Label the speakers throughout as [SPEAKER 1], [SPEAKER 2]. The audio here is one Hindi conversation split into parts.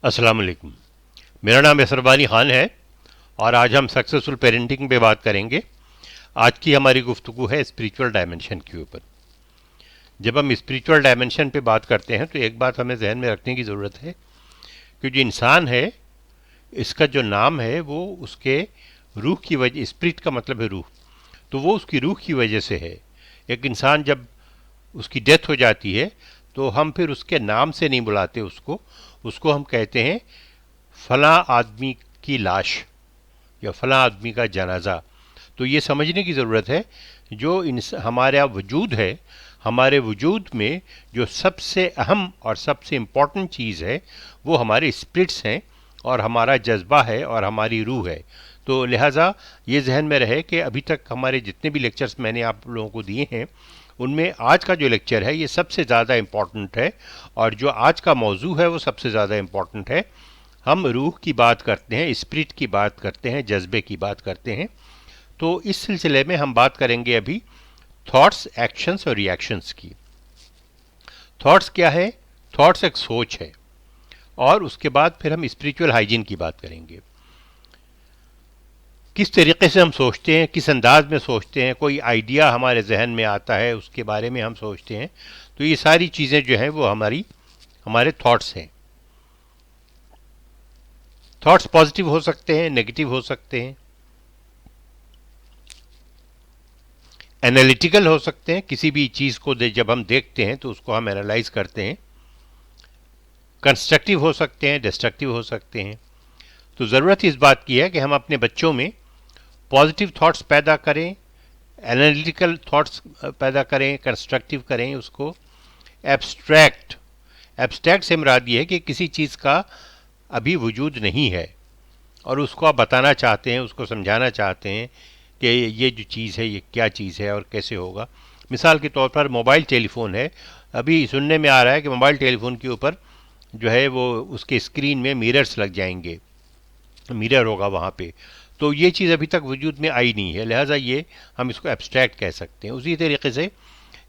[SPEAKER 1] अस्सलाम वालेकुम। मेरा नाम असरबानी ख़ान है और आज हम सक्सेसफुल पेरेंटिंग पे बात करेंगे। आज की हमारी गुफ्तगू है स्पिरिचुअल डायमेंशन के ऊपर। जब हम स्पिरिचुअल डायमेंशन पे बात करते हैं तो एक बात हमें जहन में रखने की ज़रूरत है कि जो इंसान है, इसका जो नाम है वो उसके रूह की वजह, स्पिरिट का मतलब है रूह, तो वो उसकी रूह की वजह से है। एक इंसान जब उसकी डेथ हो जाती है तो हम फिर उसके नाम से नहीं बुलाते उसको उसको हम कहते हैं फलां आदमी की लाश या फलां आदमी का जनाजा। तो ये समझने की ज़रूरत है जो हमारा वजूद है, हमारे वजूद में जो सबसे अहम और सबसे इम्पॉर्टेंट चीज़ है वो हमारे स्पिरिट्स हैं और हमारा जज्बा है और हमारी रूह है। तो लिहाजा ये जहन में रहे कि अभी तक हमारे जितने भी लेक्चर्स मैंने आप लोगों को दिए हैं उनमें आज का जो लेक्चर है ये सबसे ज़्यादा इम्पॉर्टेंट है और जो आज का मौजू है वो सबसे ज़्यादा इम्पॉर्टेंट है। हम रूह की बात करते हैं, स्पिरिट की बात करते हैं, जज्बे की बात करते हैं। तो इस सिलसिले में हम बात करेंगे अभी थॉट्स, एक्शंस और रिएक्शंस की। थॉट्स क्या है? थॉट्स एक सोच है और उसके बाद फिर हम स्पिरिचुअल हाइजीन की बात करेंगे। किस तरीके से हम सोचते हैं, किस अंदाज में सोचते हैं, कोई आइडिया हमारे जहन में आता है उसके बारे में हम सोचते हैं, तो ये सारी चीज़ें जो हैं वो हमारे थॉट्स हैं। थॉट्स पॉजिटिव हो सकते हैं, नेगेटिव हो सकते हैं, एनालिटिकल हो सकते हैं। किसी भी चीज़ को जब हम देखते हैं तो उसको हम एनालाइज करते हैं। कंस्ट्रक्टिव हो सकते हैं, डिस्ट्रक्टिव हो सकते हैं। तो ज़रूरत इस बात की है कि हम अपने बच्चों में पॉजिटिव थॉट्स पैदा करें, एनालिटिकल थॉट्स पैदा करें, कंस्ट्रक्टिव करें उसको। एब्स्ट्रैक्ट, एब्स्ट्रैक्ट से मुराद ये है कि किसी चीज़ का अभी वजूद नहीं है और उसको आप बताना चाहते हैं, उसको समझाना चाहते हैं कि ये जो चीज़ है ये क्या चीज़ है और कैसे होगा। मिसाल के तौर पर मोबाइल टेलीफोन है, अभी सुनने में आ रहा है कि मोबाइल टेलीफोन के ऊपर जो है वो उसके स्क्रीन में मिरर्स लग जाएंगे, मिरर होगा वहाँ पे। तो ये चीज़ अभी तक वजूद में आई नहीं है, लिहाजा ये हम इसको एब्स्ट्रैक्ट कह सकते हैं। उसी तरीके से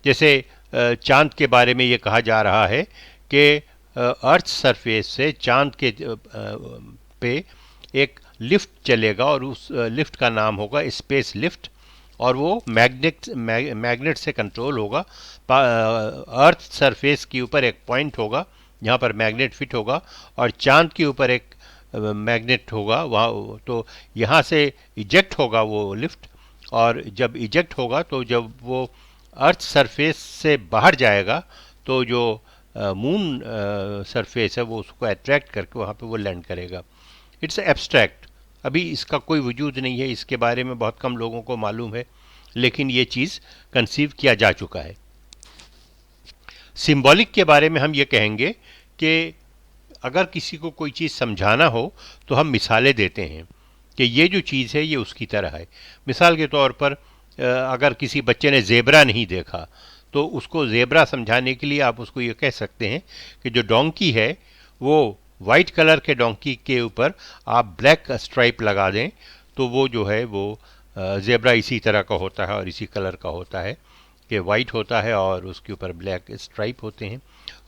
[SPEAKER 1] जैसे चांद के बारे में ये कहा जा रहा है कि अर्थ सरफेस से चांद के पे एक लिफ्ट चलेगा और उस लिफ्ट का नाम होगा स्पेस लिफ्ट और वो मैग्नेट से कंट्रोल होगा। अर्थ सरफेस के ऊपर एक पॉइंट होगा जहाँ पर मैग्नेट फिट होगा और चांद के ऊपर एक मैग्नेट होगा वहाँ, तो यहाँ से इजेक्ट होगा वो लिफ्ट और जब इजेक्ट होगा तो जब वो अर्थ सरफेस से बाहर जाएगा तो जो मून सरफेस है वो उसको अट्रैक्ट करके वहाँ पे वो लैंड करेगा। इट्स एब्स्ट्रैक्ट, अभी इसका कोई वजूद नहीं है, इसके बारे में बहुत कम लोगों को मालूम है, लेकिन ये चीज़ कंसीव किया जा चुका है। सिंबॉलिक के बारे में हम ये कहेंगे कि अगर किसी को कोई चीज़ समझाना हो तो हम मिसालें देते हैं कि ये जो चीज़ है ये उसकी तरह है। मिसाल के तौर पर अगर किसी बच्चे ने ज़ेबरा नहीं देखा तो उसको ज़ेबरा समझाने के लिए आप उसको ये कह सकते हैं कि जो डोंकी है वो वाइट कलर के डोंकी के ऊपर आप ब्लैक स्ट्राइप लगा दें तो वो जो है वो ज़ेबरा इसी तरह का होता है और इसी कलर का होता है कि वाइट होता है और उसके ऊपर ब्लैक स्ट्राइप होते हैं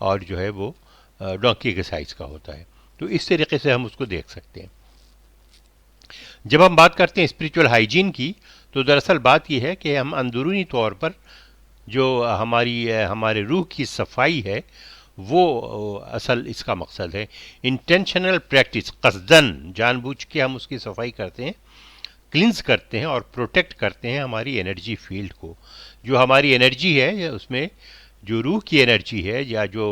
[SPEAKER 1] और जो है वो डोंकी के साइज़ का होता है। तो इस तरीके से हम उसको देख सकते हैं। जब हम बात करते हैं स्पिरिचुअल हाइजीन की तो दरअसल बात यह है कि हम अंदरूनी तौर पर जो हमारे रूह की सफाई है वो असल इसका मकसद है। इंटेंशनल प्रैक्टिस, कसदन जानबूझ के हम उसकी सफाई करते हैं, क्लिंस करते हैं और प्रोटेक्ट करते हैं हमारी एनर्जी फील्ड को। जो हमारी एनर्जी है उसमें जो रूह की एनर्जी है या जो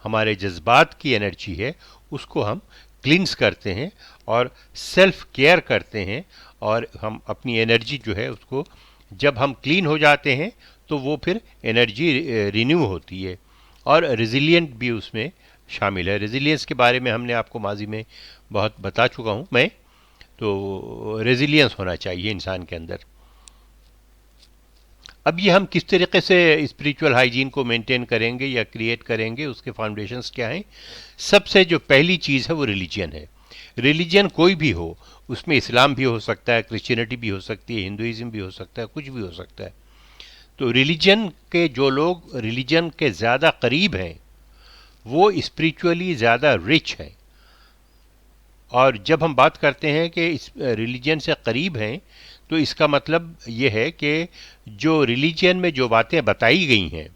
[SPEAKER 1] हमारे जज्बात की एनर्जी है उसको हम क्लिंस करते हैं और सेल्फ केयर करते हैं और हम अपनी एनर्जी जो है उसको जब हम क्लीन हो जाते हैं तो वो फिर एनर्जी रिन्यू होती है और रेजिलिएंट भी उसमें शामिल है। रेजिलियंस के बारे में हमने आपको माजी में बहुत बता चुका हूँ मैं। तो रेजिलियंस होना चाहिए इंसान के अंदर। अब ये हम किस तरीके से स्पिरिचुअल हाइजीन को मेंटेन करेंगे या क्रिएट करेंगे, उसके फाउंडेशंस क्या हैं? सबसे जो पहली चीज़ है वो रिलीजन है। रिलीजन कोई भी हो, उसमें इस्लाम भी हो सकता है, क्रिश्चियनिटी भी हो सकती है, हिंदुइज्म भी हो सकता है, कुछ भी हो सकता है। तो रिलीजन के जो लोग रिलीजन के ज़्यादा करीब हैं वो स्पिरिचुअली ज़्यादा रिच हैं। और जब हम बात करते हैं कि इस रिलीजन से करीब हैं, तो इसका मतलब ये है कि जो रिलीजन में जो बातें बताई गई हैं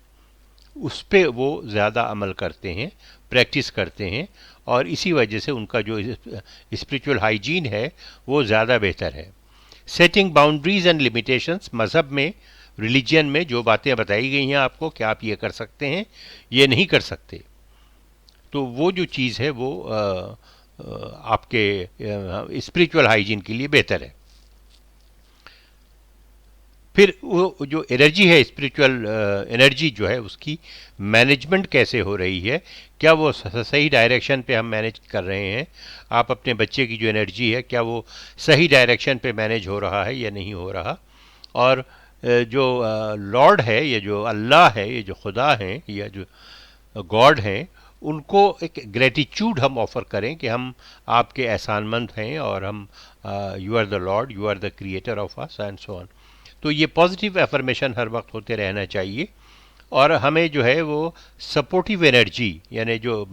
[SPEAKER 1] उस पे वो ज़्यादा अमल करते हैं, प्रैक्टिस करते हैं, और इसी वजह से उनका जो स्पिरिचुअल हाइजीन है वो ज़्यादा बेहतर है। सेटिंग बाउंड्रीज एंड लिमिटेशंस, मज़हब में, रिलीजन में जो बातें बताई गई हैं आपको कि आप ये कर सकते हैं, ये नहीं कर सकते, तो वो जो चीज़ है वो आपके स्पिरिचुअल हाइजीन के लिए बेहतर है। फिर वो जो एनर्जी है, स्पिरिचुअल एनर्जी जो है उसकी मैनेजमेंट कैसे हो रही है, क्या वो सही डायरेक्शन पे हम मैनेज कर रहे हैं, आप अपने बच्चे की जो एनर्जी है क्या वो सही डायरेक्शन पे मैनेज हो रहा है या नहीं हो रहा। और जो लॉर्ड है, ये जो अल्लाह है, ये जो खुदा हैं या जो गॉड हैं, उनको एक ग्रेटिट्यूड हम ऑफ़र करें कि हम आपके एहसानमंद हैं और हम you are the Lord, you are the creator of us and so on. तो ये पॉजिटिव एफर्मेशन हर वक्त होते रहना चाहिए। और हमें जो है वो सपोर्टिव एनर्जी, यानी जो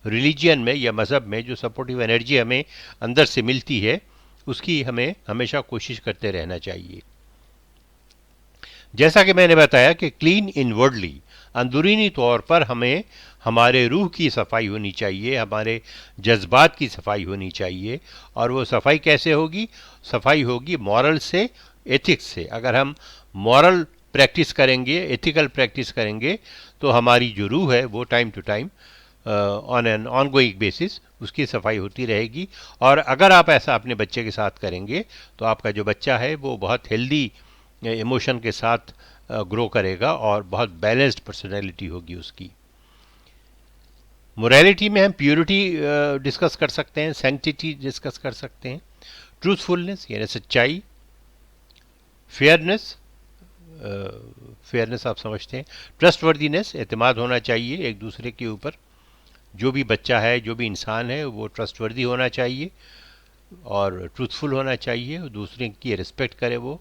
[SPEAKER 1] रिलीजियन में या मज़हब में जो सपोर्टिव एनर्जी हमें अंदर से मिलती है, उसकी हमें हमेशा कोशिश करते रहना चाहिए। जैसा कि मैंने बताया कि क्लीन इनवर्डली, अंदरूनी तौर पर हमें हमारे रूह की सफाई होनी चाहिए, हमारे जज्बात की सफाई होनी चाहिए। और वो सफाई कैसे होगी? सफाई होगी मॉरल से, एथिक्स से। अगर हम मॉरल प्रैक्टिस करेंगे, एथिकल प्रैक्टिस करेंगे, तो हमारी जो रूह है वो time to time on an ongoing basis उसकी सफाई होती रहेगी। और अगर आप ऐसा अपने बच्चे के साथ करेंगे तो आपका जो बच्चा है वो बहुत हेल्दी इमोशन के साथ ग्रो करेगा और बहुत बैलेंस्ड पर्सनैलिटी होगी उसकी। मोरालिटी में हम प्योरिटी डिस्कस कर सकते हैं, सैंक्टिटी डिस्कस कर सकते हैं, ट्रूथफुलनेस यानी सच्चाई, फेयरनेस, फेयरनेस आप समझते हैं, ट्रस्टवर्दीनेस, एतमाद होना चाहिए एक दूसरे के ऊपर। जो भी बच्चा है, जो भी इंसान है, वो ट्रस्टवर्दी होना चाहिए और ट्रूथफुल होना चाहिए, दूसरे की रिस्पेक्ट करे वो।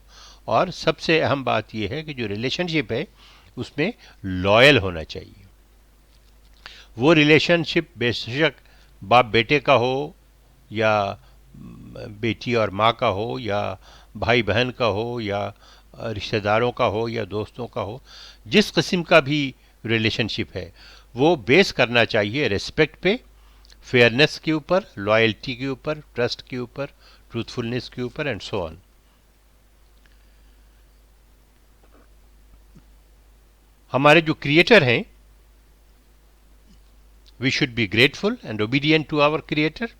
[SPEAKER 1] और सबसे अहम बात यह है कि जो रिलेशनशिप है उसमें लॉयल होना चाहिए। वो रिलेशनशिप बेशक बाप बेटे का हो या बेटी और माँ का हो या भाई बहन का हो या रिश्तेदारों का हो या दोस्तों का हो, जिस किस्म का भी रिलेशनशिप है वो बेस करना चाहिए रिस्पेक्ट पे, फेयरनेस के ऊपर, लॉयल्टी के ऊपर, ट्रस्ट के ऊपर, ट्रूथफुलनेस के ऊपर एंड सो ऑन। हमारे जो क्रिएटर हैं, we should be grateful and obedient to our creator.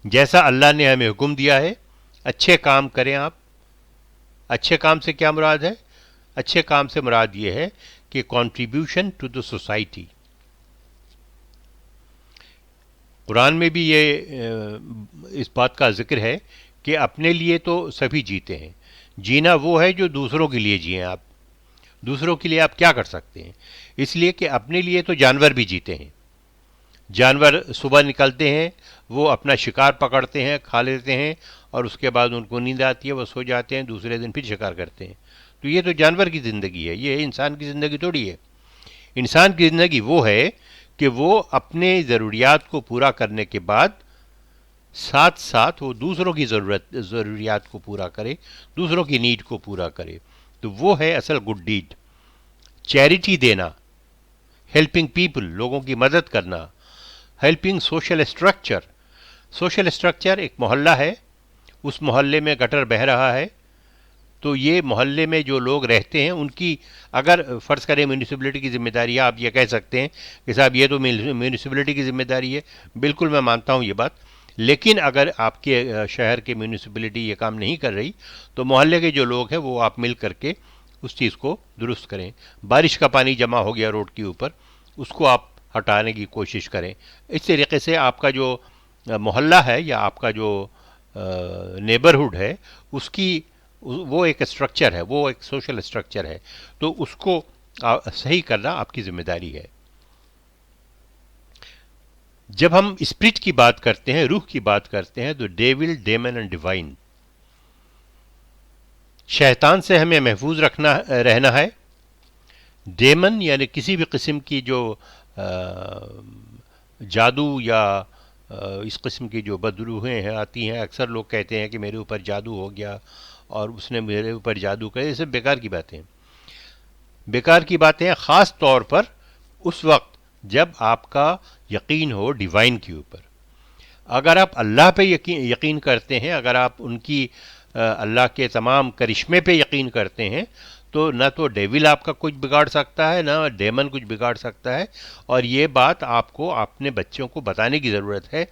[SPEAKER 1] जैसा अल्लाह ने हमें हुक्म दिया है अच्छे काम करें आप। अच्छे काम से क्या मुराद है? अच्छे काम से मुराद ये है कि contribution to the society. Quran में भी ये इस बात का जिक्र है कि अपने लिए तो सभी जीते हैं, जीना वो है जो दूसरों के लिए जिए। आप दूसरों के लिए आप क्या कर सकते हैं? इसलिए कि अपने लिए तो जानवर भी जीते हैं। जानवर सुबह निकलते हैं, वो अपना शिकार पकड़ते हैं, खा लेते हैं और उसके बाद उनको नींद आती है, वो सो जाते हैं, दूसरे दिन फिर शिकार करते हैं। तो ये तो जानवर की ज़िंदगी है, ये इंसान की ज़िंदगी थोड़ी है। इंसान की ज़िंदगी वो है कि वो अपने ज़रूरियात को पूरा करने के बाद साथ साथ वो दूसरों की ज़रूरियात को पूरा करे, दूसरों की नीड को पूरा करे। तो वो है असल गुड डीड। चैरिटी देना, हेल्पिंग पीपल, लोगों की मदद करना, helping social structure. Social structure एक मोहल्ला है, उस मोहल्ले में गटर बह रहा है, तो ये मोहल्ले में जो लोग रहते हैं उनकी, अगर फ़र्ज़ करें म्यूनिसिपैलिटी की जिम्मेदारी है, आप ये कह सकते हैं कि साहब ये तो म्यूनिसिपैलिटी की जिम्मेदारी है, बिल्कुल मैं मानता हूँ ये बात। लेकिन अगर आपके शहर के म्यूनिसिपैलिटी ये काम नहीं कर रही, तो मोहल्ले के जो लोग हैं वो आप मिल करके उस चीज़ को दुरुस्त करें। बारिश का पानी जमा हो गया रोड के ऊपर, उसको आप हटाने की कोशिश करें। इस तरीके से आपका जो मोहल्ला है या आपका जो नेबरहुड है, उसकी वो एक स्ट्रक्चर है, वो एक सोशल स्ट्रक्चर है, तो उसको सही करना आपकी जिम्मेदारी है। जब हम स्पिरिट की बात करते हैं, रूह की बात करते हैं, तो डेविल, डेमन एंड डिवाइन, शैतान से हमें महफूज रहना है। डेमन यानी किसी भी किस्म की जो जादू या इस किस्म की जो बदरूहें हैं आती हैं, अक्सर लोग कहते हैं कि मेरे ऊपर जादू हो गया और उसने मेरे ऊपर जादू किया, ये सब बेकार की बातें हैं। बेकार की बातें हैं ख़ास तौर पर उस वक्त जब आपका यकीन हो डिवाइन के ऊपर। अगर आप अल्लाह पे यकीन करते हैं, अगर आप उनकी अल्लाह के तमाम करिश्मे पे यकीन करते हैं, तो न तो डेविल आपका कुछ बिगाड़ सकता है, ना डेमन कुछ बिगाड़ सकता है। और ये बात आपको अपने बच्चों को बताने की ज़रूरत है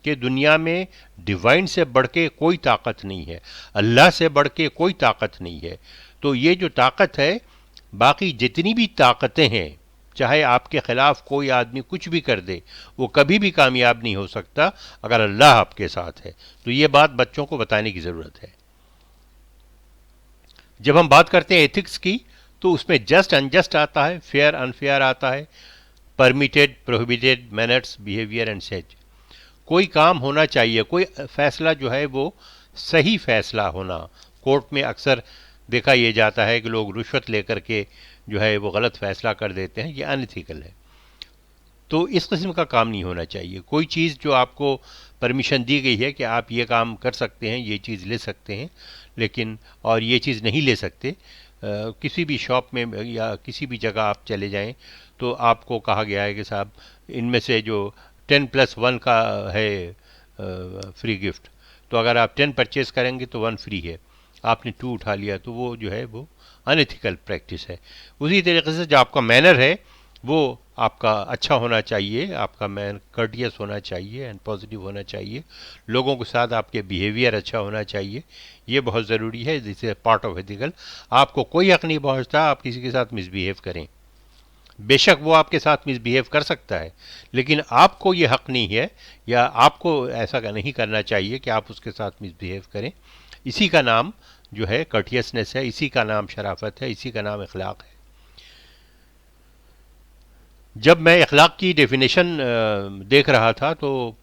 [SPEAKER 1] कि दुनिया में डिवाइन से बढ़ के कोई ताकत नहीं है, अल्लाह से बढ़ के कोई ताकत नहीं है। तो ये जो ताकत है, बाकी जितनी भी ताकतें हैं, चाहे आपके खिलाफ कोई आदमी कुछ भी कर दे, वो कभी भी कामयाब नहीं हो सकता अगर अल्लाह आपके साथ है। तो ये बात बच्चों को बताने की ज़रूरत है। जब हम बात करते हैं एथिक्स की, तो उसमें जस्ट अनजस्ट आता है, फेयर अनफेयर आता है, permitted prohibited, manners behaviour and such. कोई काम होना चाहिए, कोई फैसला जो है वो सही फैसला होना। कोर्ट में अक्सर देखा यह जाता है कि लोग रुश्वत लेकर के जो है वो गलत फैसला कर देते हैं, ये अनएथिकल है। तो इस किस्म का काम नहीं होना चाहिए। कोई चीज़ जो आपको परमिशन दी गई है कि आप ये काम कर सकते हैं, ये चीज़ ले सकते हैं, लेकिन और ये चीज़ नहीं ले सकते। किसी भी शॉप में या किसी भी जगह आप चले जाएं तो आपको कहा गया है कि साहब इनमें से जो 10+1 का है फ्री गिफ्ट, तो अगर आप 10 परचेज करेंगे तो 1 फ्री है। आपने 2 उठा लिया तो वो जो है वो अनएथिकल प्रैक्टिस है। उसी तरीके से जो आपका मैनर है वो आपका अच्छा होना चाहिए, आपका मैन कर्टियस होना चाहिए एंड पॉजिटिव होना चाहिए। लोगों के साथ आपके बिहेवियर अच्छा होना चाहिए, ये बहुत ज़रूरी है। This is part of ethical. आपको कोई हक नहीं पहुंचता आप किसी के साथ मिसबिहेव करें। बेशक वो आपके साथ मिसबिहेव कर सकता है, लेकिन आपको ये हक नहीं है या आपको ऐसा नहीं करना चाहिए कि आप उसके साथ मिसबिहेव करें। इसी का नाम जो है कर्टियसनेस है, इसी का नाम शराफत है, इसी का नाम अखलाक है। जब मैं अखलाक की डेफिनेशन देख रहा था तो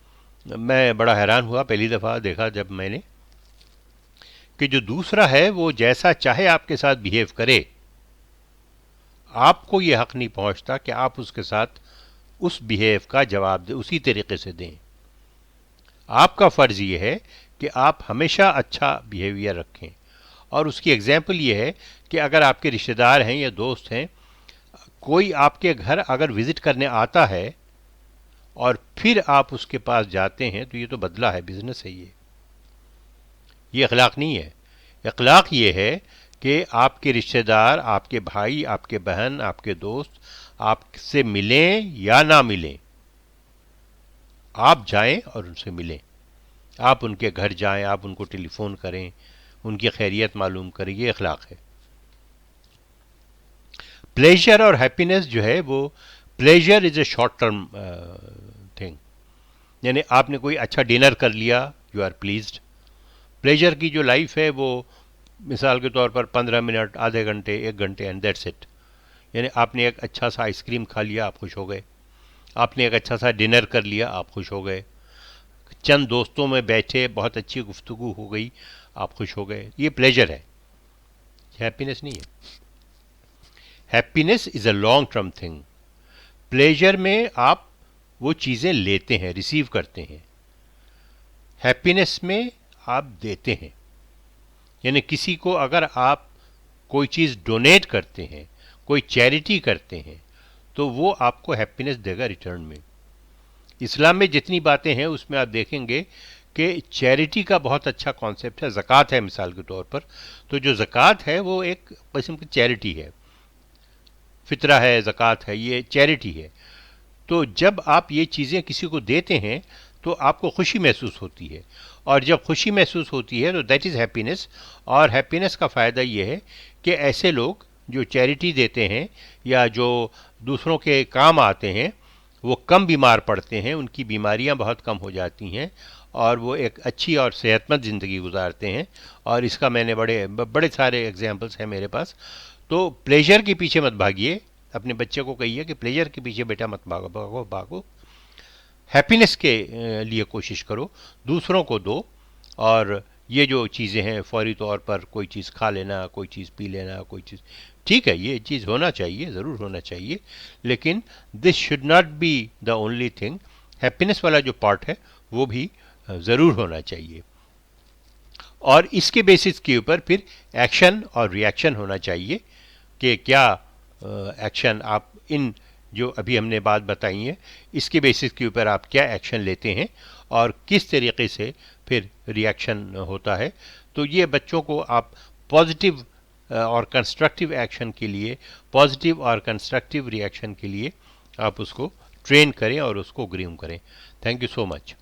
[SPEAKER 1] मैं बड़ा हैरान हुआ, पहली दफ़ा देखा जब मैंने कि जो दूसरा है वो जैसा चाहे आपके साथ बिहेव करे, आपको ये हक नहीं पहुंचता कि आप उसके साथ उस बिहेव का जवाब दें, उसी तरीके से दें। आपका फ़र्ज़ ये है कि आप हमेशा अच्छा बिहेवियर रखें। और उसकी एग्जाम्पल ये है कि अगर आपके रिश्तेदार हैं या दोस्त हैं, कोई आपके घर अगर विज़िट करने आता है और फिर आप उसके पास जाते हैं, तो ये तो बदला है, बिजनेस है ये अखलाक नहीं है। अखलाक ये है कि आपके रिश्तेदार, आपके भाई, आपके बहन, आपके दोस्त आपसे मिलें या ना मिलें, आप जाएं और उनसे मिलें। आप उनके घर जाएं, आप उनको टेलीफोन करें, उनकी खैरियत मालूम करें, ये अखलाक है। प्लेजर और हैप्पीनेस जो है वो, pleasure is a short term thing, यानी आपने कोई अच्छा डिनर कर लिया, यू आर प्लीज्ड। प्लेजर की जो लाइफ है वो मिसाल के तौर पर 15 मिनट, आधे घंटे, 1 घंटे एंड दैट्स इट। यानी आपने एक अच्छा सा आइसक्रीम खा लिया, आप खुश हो गए। आपने एक अच्छा सा डिनर कर लिया, आप खुश हो गए। चंद दोस्तों में बैठे, बहुत अच्छी गुफ्तगू हो गई, आप खुश हो गए। ये प्लेजर है, हैप्पीनेस नहीं है। Happiness is a long term thing. Pleasure में आप वो चीज़ें लेते हैं, रिसीव करते हैं। हैप्पीनेस में आप देते हैं, यानी किसी को अगर आप कोई चीज़ डोनेट करते हैं, कोई चैरिटी करते हैं, तो वो आपको हैप्पीनेस देगा रिटर्न में। इस्लाम में जितनी बातें हैं उसमें आप देखेंगे कि चैरिटी का बहुत अच्छा कॉन्सेप्ट है। ज़कात है मिसाल के तौर पर, तो जो ज़कात है वो एक किस्म की चैरिटी है, फितरा है, ज़कात है, ये चैरिटी है। तो जब आप ये चीज़ें किसी को देते हैं तो आपको खुशी महसूस होती है, और जब खुशी महसूस होती है तो दैट इज़ हैप्पीनेस। और हैप्पीनेस का फ़ायदा ये है कि ऐसे लोग जो चैरिटी देते हैं या जो दूसरों के काम आते हैं, वो कम बीमार पड़ते हैं, उनकी बीमारियां बहुत कम हो जाती हैं और वो एक अच्छी और सेहतमंद ज़िंदगी गुजारते हैं। और इसका मैंने बड़े बड़े सारे एग्जांपल्स हैं मेरे पास। तो प्लेजर के पीछे मत भागिए, अपने बच्चे को कहिए कि प्लेजर के पीछे बेटा मत भागो भागो भागो, हैप्पीनेस के लिए कोशिश करो, दूसरों को दो। और ये जो चीज़ें हैं, फौरी तौर पर कोई चीज़ खा लेना, कोई चीज़ पी लेना, कोई चीज़, ठीक है, ये चीज़ होना चाहिए, ज़रूर होना चाहिए, लेकिन this should not be the only thing. Happiness वाला जो पार्ट है वो भी ज़रूर होना चाहिए। और इसके बेसिस के ऊपर फिर एक्शन और रिएक्शन होना चाहिए कि क्या एक्शन आप इन जो अभी हमने बात बताई है इसके बेसिस के ऊपर आप क्या एक्शन लेते हैं और किस तरीके से फिर रिएक्शन होता है। तो ये बच्चों को आप पॉजिटिव और कंस्ट्रक्टिव एक्शन के लिए, पॉजिटिव और कंस्ट्रक्टिव रिएक्शन के लिए आप उसको ट्रेन करें और उसको ग्रूम करें। Thank you so much.